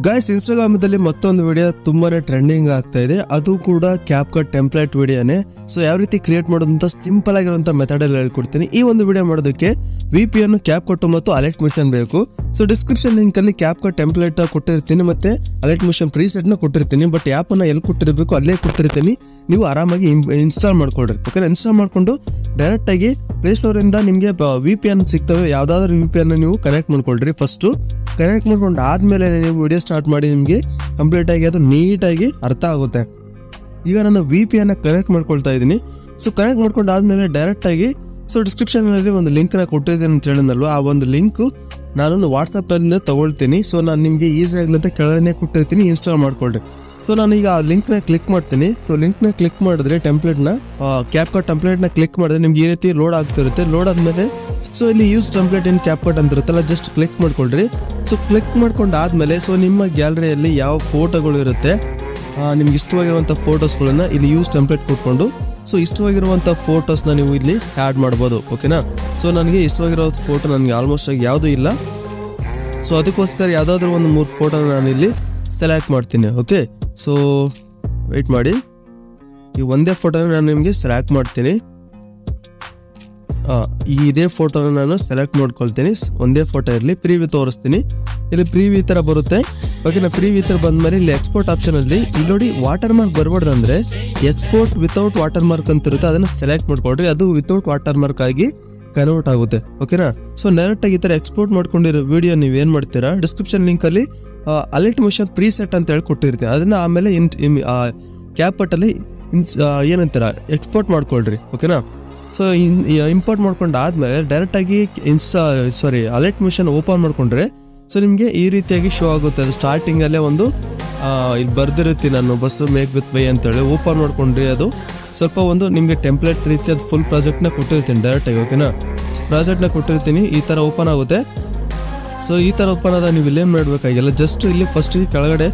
Guys, ಇನ್ಸ್ಟಾಗ್ರಾಮದಲ್ಲಿ ಮತ್ತೊಂದು video ತುಂಬಾನೇ trending ಆಗ್ತಾ ಇದೆ. ಅದು ಕೂಡ ಕ್ಯಾಪ್ಕಟ್ ಟೆಂಪ್ಲೇಟ್ ವಿಡಿಯೋನೇ. ಸೊ ಯಾವ ರೀತಿ ಕ್ರಿಯೇಟ್ ಮಾಡೋದಂತ ಸಿಂಪಲ್ ಆಗಿರುವಂತ ಮೆಥಡ್ ಅಲ್ಲಿ ಹೇಳ್ಕೊಡ್ತೀನಿ. ಈ ಒಂದು ವಿಡಿಯೋ ಮಾಡೋದಕ್ಕೆ VPN, ಕ್ಯಾಪ್ಕಟ್ ಮತ್ತು ಅಲರ್ಟ್ ಮಿಷನ್ ಬೇಕು. ಸೊ ಡಿಸ್ಕ್ರಿಪ್ಷನ್ ಲಿಂಕ್ ಅಲ್ಲಿ ಕ್ಯಾಪ್ಕಟ್ ಟೆಂಪ್ಲೇಟ್ ಕೊಟ್ಟಿರ್ತೀನಿ ಮತ್ತೆ ಅಲರ್ಟ್ ಮಿಷನ್ ಪ್ರೀಸೆಟ್ ನ ಕೊಟ್ಟಿರ್ತೀನಿ. ಬಟ್ ಆ್ಯಪ್ ಅನ್ನ ಎಲ್ಲಿ ಕೊಟ್ಟಿರಬೇಕು ಅಲ್ಲೇ ಕೊಟ್ಟಿರ್ತೀನಿ. ನೀವು ಆರಾಮಾಗಿ ಇನ್ಸ್ಟಾಲ್ ಮಾಡ್ಕೊಳ್ರಿ. ಓಕೆ, ಇನ್ಸ್ಟಾಲ್ ಮಾಡ್ಕೊಂಡು ಡೈರೆಕ್ಟ್ ಆಗಿ ಪ್ಲೇಸ್ಟೋರ್ ಇಂದ ನಿಮಗೆ VPN ಸಿಗ್ತವೆ. ಯಾವ್ದಾದ್ರು VPN ನೀವು ಕನೆಕ್ಟ್ ಮಾಡ್ಕೊಳ್ರಿ. ಫಸ್ಟ್ ಕನೆಕ್ಟ್ ಮಾಡ್ಕೊಂಡು ಆದ್ಮೇಲೆ ನೀವು ವಿಡಿಯೋ ಸ್ಟಾರ್ಟ್ ಮಾಡಿ ನಿಮಗೆ ಕಂಪ್ಲೀಟ್ ಆಗಿ ಅದು ನೀಟಾಗಿ ಅರ್ಥ ಆಗುತ್ತೆ. ಈಗ ನಾನು VPN ಕನೆಕ್ಟ್ ಮಾಡ್ಕೊಳ್ತಾ ಇದ್ದೀನಿ. ಸೊ ಕನೆಕ್ಟ್ ಮಾಡ್ಕೊಂಡು ಆದ್ಮೇಲೆ ಡೈರೆಕ್ಟ್ ಆಗಿ ಡಿಸ್ಕ್ರಿಪ್ಷನ್ ಅಲ್ಲಿ ಒಂದು ಲಿಂಕ್ ನ ಕೊಟ್ಟಿರ್ತೀನಿ ಅಂತ ಹೇಳಿದ್ನಲ್ವ, ಆ ಒಂದು ಲಿಂಕ್ ನಾನು ವಾಟ್ಸ್ಆಪ್ ಅಲ್ಲಿ ತಗೊಳ್ತೀನಿ. ಸೊ ನಾನು ನಿಮಗೆ ಈಸಿ ಆಗಲಿ ಅಂತ ಕೆಳಗಡೆ ಕೊಟ್ಟಿರ್ತೀನಿ, ಇನ್ಸ್ಟಾಲ್ ಮಾಡ್ಕೊಳ್ರಿ. ಸೊ ನಾನು ಈಗ ಆ ಲಿಂಕ್ ನ ಕ್ಲಿಕ್ ಮಾಡ್ತೀನಿ. ಸೊ ಲಿಂಕ್ ನ ಕ್ಲಿಕ್ ಮಾಡಿದ್ರೆ ಕ್ಯಾಪ್ಕಟ್ ಟೆಂಪ್ಲೇಟ್ ನ ಕ್ಲಿಕ್ ಮಾಡಿದ್ರೆ ನಿಮ್ಗೆ ಈ ರೀತಿ ಲೋಡ್ ಆಗ್ತಿರುತ್ತೆ. ಲೋಡ್ ಆದ್ಮೇಲೆ ಸೊ ಇಲ್ಲಿ ಯೂಸ್ ಟೆಂಪ್ಲೇಟ್ ಇನ್ ಕ್ಯಾಪ್ಕಟ್ ಅಂತ ಇರುತ್ತಲ್ಲ, ಜಸ್ಟ್ ಕ್ಲಿಕ್ ಮಾಡ್ಕೊಳ್ರಿ. ಸೊ ಕ್ಲಿಕ್ ಮಾಡ್ಕೊಂಡು ಆದ್ಮೇಲೆ ಸೊ ನಿಮ್ಮ ಗ್ಯಾಲರಿಯಲ್ಲಿ ಯಾವ ಫೋಟೋಗಳು ಇರುತ್ತೆ, ನಿಮ್ಗೆ ಇಷ್ಟವಾಗಿರುವಂಥ ಫೋಟೋಸ್ಗಳನ್ನ ಇಲ್ಲಿ ಯೂಸ್ ಟೆಂಪ್ಲೇಟ್ ಕೊಟ್ಕೊಂಡು ಸೊ ಇಷ್ಟವಾಗಿರುವಂಥ ಫೋಟೋಸ್ನ ನೀವು ಇಲ್ಲಿ ಆ್ಯಡ್ ಮಾಡ್ಬೋದು. ಓಕೆನಾ? ಸೊ ನನಗೆ ಇಷ್ಟವಾಗಿರೋ ಫೋಟೋ ನನಗೆ ಆಲ್ಮೋಸ್ಟ್ ಆಗಿ ಯಾವುದೂ ಇಲ್ಲ. ಸೊ ಅದಕ್ಕೋಸ್ಕರ ಯಾವುದಾದ್ರೂ ಒಂದು 3 ಫೋಟೋನ ನಾನು ಇಲ್ಲಿ ಸೆಲೆಕ್ಟ್ ಮಾಡ್ತೀನಿ. ಓಕೆ, ಸೊ ವೆಯ್ಟ್ ಮಾಡಿ. ಈ ಒಂದೇ ಫೋಟೋನ ನಾನು ನಿಮಗೆ ಸೆಲೆಕ್ಟ್ ಮಾಡ್ತೀನಿ. ಇದೇ ಫೋಟೋನ ನಾನು ಸೆಲೆಕ್ಟ್ ಮಾಡ್ಕೊಳ್ತೀನಿ. ಒಂದೇ ಫೋಟೋ ಇರಲಿ. ಪ್ರೀವ್ಯೂ ತೋರಿಸ್ತೀನಿ. ಇಲ್ಲಿ ಪ್ರೀವ್ಯೂ ಈ ಥರ ಬರುತ್ತೆ. ಓಕೆನಾ? ಪ್ರೀವ್ಯೂ ಈ ಥರ ಬಂದ್ಮೇಲೆ ಇಲ್ಲಿ ಎಕ್ಸ್ಪೋರ್ಟ್ ಆಪ್ಷನ್ ಅಲ್ಲಿ ಇಲ್ಲಿ ನೋಡಿ ವಾಟರ್ ಮಾರ್ಕ್ ಬರ್ಬಾರ್ದು ಅಂದ್ರೆ ಎಕ್ಸ್ಪೋರ್ಟ್ ವಿತೌಟ್ ವಾಟರ್ ಮಾರ್ಕ್ ಅಂತ ಇರುತ್ತೆ, ಅದನ್ನ ಸೆಲೆಕ್ಟ್ ಮಾಡ್ಕೊಳ್ರಿ. ಅದು ವಿತೌಟ್ ವಾಟರ್ ಮಾರ್ಕ್ ಆಗಿ ಕನ್ವರ್ಟ್ ಆಗುತ್ತೆ. ಓಕೆನಾ? ಸೊ ಡೈರೆಕ್ಟ್ ಆಗಿ ಈ ಥರ ಎಕ್ಸ್ಪೋರ್ಟ್ ಮಾಡ್ಕೊಂಡಿರೋ ವಿಡಿಯೋ ನೀವು ಏನು ಮಾಡ್ತೀರಾ, ಡಿಸ್ಕ್ರಿಪ್ಷನ್ ಲಿಂಕ್ ಅಲ್ಲಿ ಅಲರ್ಟ್ ಮಿಷನ್ ಪ್ರೀಸೆಟ್ ಅಂತ ಹೇಳಿ ಕೊಟ್ಟಿರ್ತೀನಿ. ಅದನ್ನ ಆಮೇಲೆ ಕ್ಯಾಪ್ಕಟ್ ಅಲ್ಲಿ ಏನಂತೀರ ಎಕ್ಸ್ಪೋರ್ಟ್ ಮಾಡ್ಕೊಳ್ರಿ. ಓಕೆನಾ? ಸೊ ಇಂಪೋರ್ಟ್ ಮಾಡ್ಕೊಂಡು ಆದ್ಮೇಲೆ ಡೈರೆಕ್ಟ್ ಆಗಿ ಅಲರ್ಟ್ ಮಿಷನ್ ಓಪನ್ ಮಾಡ್ಕೊಂಡ್ರೆ ಸೊ ನಿಮಗೆ ಈ ರೀತಿಯಾಗಿ ಶೋ ಆಗುತ್ತೆ. ಅದು ಸ್ಟಾರ್ಟಿಂಗ್ ಅಲ್ಲೇ ಒಂದು ಇಲ್ಲಿ ಬರ್ದಿರುತ್ತೆ, ನಾನು ಬಸ್ ಮೇಕ್ ವಿತ್ ಬೈ ಅಂತೇಳಿ. ಓಪನ್ ಮಾಡ್ಕೊಂಡ್ರಿ ಅದು ಸ್ವಲ್ಪ ಒಂದು ನಿಮಗೆ ಟೆಂಪ್ಲೇಟ್ ರೀತಿ ಅದು ಫುಲ್ ಪ್ರಾಜೆಕ್ಟ್ನ ಕೊಟ್ಟಿರ್ತೀನಿ ಡೈರೆಕ್ಟ್ ಆಗಿ. ಓಕೆನಾ? ಪ್ರಾಜೆಕ್ಟ್ನ ಕೊಟ್ಟಿರ್ತೀನಿ. ಈ ಥರ ಓಪನ್ ಆಗುತ್ತೆ. ಸೊ ಈ ಥರ ಓಪನ್ ಆದ ನೀವು ಇಲ್ಲೇನು ಮಾಡಬೇಕಾಗಿಲ್ಲ, ಜಸ್ಟ್ ಇಲ್ಲಿ ಫಸ್ಟ್ ಕೆಳಗಡೆ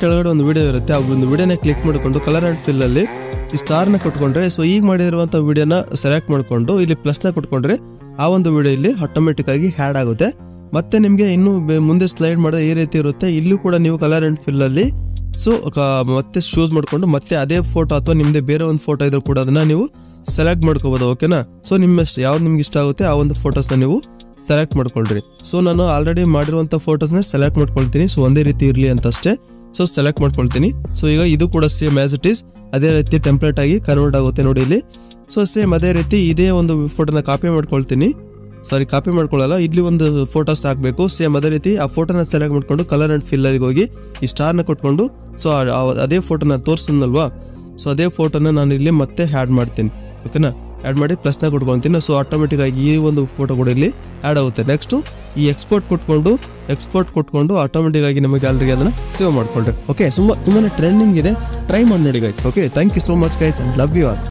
ಕೆಳಗಡೆ ಒಂದು ವಿಡಿಯೋ ಇರುತ್ತೆ. ಆ ಒಂದು ವಿಡಿಯೋನ ಕ್ಲಿಕ್ ಮಾಡಿಕೊಂಡು ಕಲರ್ ಆ್ಯಂಡ್ ಫಿಲ್ ಅಲ್ಲಿ ಈ ಸ್ಟಾರ್ನ ಕೊಟ್ಕೊಂಡ್ರೆ ಸೊ ಈಗ ಮಾಡಿರುವಂಥ ವಿಡಿಯೋನ ಸೆಲೆಕ್ಟ್ ಮಾಡಿಕೊಂಡು ಇಲ್ಲಿ ಪ್ಲಸ್ನ ಕೊಟ್ಕೊಂಡ್ರೆ ಆ ಒಂದು ವಿಡಿಯೋ ಇಲ್ಲಿ ಆಟೋಮೆಟಿಕ್ ಆಗಿ ಹ್ಯಾಡ್ ಆಗುತ್ತೆ. ಮತ್ತೆ ನಿಮಗೆ ಇನ್ನು ಮುಂದೆ ಸ್ಲೈಡ್ ಮಾಡಿದ್ರೆ ಈ ರೀತಿ ಇರುತ್ತೆ. ಇಲ್ಲೂ ಕೂಡ ನೀವು ಕಲರ್ ಆ್ಯಂಡ್ ಫಿಲ್ ಅಲ್ಲಿ ಸೊ ಮತ್ತೆ ಚೂಸ್ ಮಾಡ್ಕೊಂಡು ಮತ್ತೆ ಅದೇ ಫೋಟೋ ಅಥವಾ ನಿಮ್ಮದೇ ಬೇರೆ ಒಂದು ಫೋಟೋ ಇದ್ರೂ ಕೂಡ ಅದನ್ನ ನೀವು ಸೆಲೆಕ್ಟ್ ಮಾಡ್ಕೋಬೋದು. ಓಕೆನಾ? ಸೊ ಯಾವ್ದು ನಿಮ್ಗೆ ಇಷ್ಟ ಆಗುತ್ತೆ ಆ ಒಂದು ಫೋಟೋಸ್ನ ನೀವು ಸೆಲೆಕ್ಟ್ ಮಾಡ್ಕೊಳ್ರಿ. ಸೊ ನಾನು ಆಲ್ರೆಡಿ ಮಾಡಿರುವಂಥ ಫೋಟೋಸ್ನ ಸೆಲೆಕ್ಟ್ ಮಾಡ್ಕೊಳ್ತೀನಿ. ಸೊ ಒಂದೇ ರೀತಿ ಇರಲಿ ಅಂತ ಅಷ್ಟೇ. ಸೊ ಸೆಲೆಕ್ಟ್ ಮಾಡ್ಕೊಳ್ತೀನಿ. ಸೊ ಈಗ ಇದು ಕೂಡ ಸೇಮ್ ಆಸ್ ಇಟ್ ಈಸ್ ಅದೇ ರೀತಿ ಟೆಂಪ್ಲೇಟ್ ಆಗಿ ಕನ್ವರ್ಟ್ ಆಗುತ್ತೆ ನೋಡಿ ಇಲ್ಲಿ. ಸೊ ಸೇಮ್ ಅದೇ ರೀತಿ ಇದೇ ಒಂದು ಫೋಟೋನ ಕಾಪಿ ಮಾಡ್ಕೊಳ್ತೀನಿ. ಕಾಪಿ ಮಾಡ್ಕೊಳ್ಳಲ್ಲ, ಇಲ್ಲಿ ಒಂದು ಫೋಟೋಸ್ ಹಾಕಬೇಕು. ಸೇಮ್ ಅದೇ ರೀತಿ ಆ ಫೋಟೋನ ಸೆಲೆಕ್ಟ್ ಮಾಡ್ಕೊಂಡು ಕಲರ್ ಆ್ಯಂಡ್ ಫಿಲ್ ಅಲ್ಲಿ ಹೋಗಿ ಈ ಸ್ಟಾರ್ನ ಕೊಟ್ಕೊಂಡು ಸೊ ಅದೇ ಫೋಟೋನ ತೋರಿಸಿದ್ನಲ್ವಾ, ಸೊ ಅದೇ ಫೋಟೋನ ನಾನು ಇಲ್ಲಿ ಮತ್ತೆ ಆ್ಯಡ್ ಮಾಡ್ತೀನಿ. ಓಕೆನಾ? ಆ್ಯಡ್ ಮಾಡಿ ಪ್ಲಸ್ನ ಕೊಟ್ಕೊಳ್ತೀನಿ. ಸೊ ಆಟೋಮೆಟಿಕ್ ಆಗಿ ಈ ಒಂದು ಫೋಟೋ ಕೂಡ ಇಲ್ಲಿ ಆ್ಯಡ್ ಆಗುತ್ತೆ. ನೆಕ್ಸ್ಟು ಈ ಎಕ್ಸ್ಪೋರ್ಟ್ ಕೊಟ್ಕೊಂಡು ಆಟೋಮೆಟಿಕ್ ಆಗಿ ನಮ್ಮ ಗ್ಯಾಲರಿಗೆ ಅದನ್ನ ಸೇವ್ ಮಾಡ್ಕೊಂಡ್ರೆ. ಓಕೆ, ತುಂಬಾನೇ ಟ್ರೆಂಡಿಂಗ್ ಇದೆ. ಟ್ರೈ ಮಾಡಿ ನೋಡಿ guys. Okay, thank you so much guys. Love you all.